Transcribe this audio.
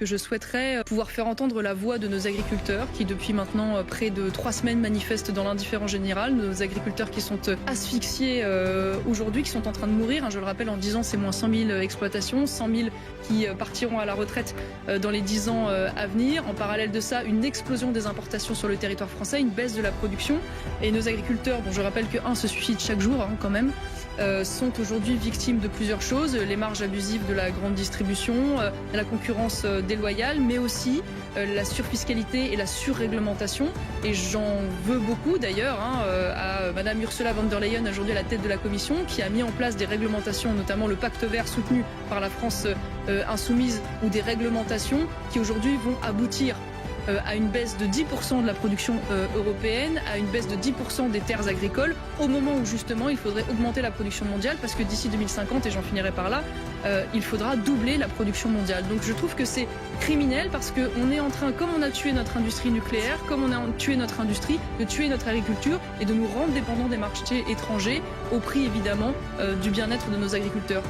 que je souhaiterais pouvoir faire entendre la voix de nos agriculteurs qui depuis maintenant près de 3 semaines manifestent dans l'indifférence générale, nos agriculteurs qui sont asphyxiés aujourd'hui, qui sont en train de mourir, je le rappelle en 10 ans c'est moins 100 000 exploitations, 100 000 qui partiront à la retraite dans les 10 ans à venir. En parallèle de ça, une explosion des importations sur le territoire français, une baisse de la production et nos agriculteurs, dont je rappelle que un se suicide chaque jour quand même, sont aujourd'hui victimes de plusieurs choses, les marges abusives de la grande distribution, la concurrence déloyale, mais aussi la surfiscalité et la surréglementation. Et j'en veux beaucoup d'ailleurs à Madame Ursula von der Leyen, aujourd'hui à la tête de la Commission, qui a mis en place des réglementations, notamment le pacte vert soutenu par la France insoumise, ou des réglementations qui aujourd'hui vont aboutir à une baisse de 10% de la production européenne, à une baisse de 10% des terres agricoles, au moment où justement il faudrait augmenter la production mondiale, parce que d'ici 2050, et j'en finirai par là, il faudra doubler la production mondiale. Donc je trouve que c'est criminel parce qu'on est en train, comme on a tué notre industrie nucléaire, comme on a tué notre industrie, de tuer notre agriculture et de nous rendre dépendants des marchés étrangers, au prix évidemment du bien-être de nos agriculteurs.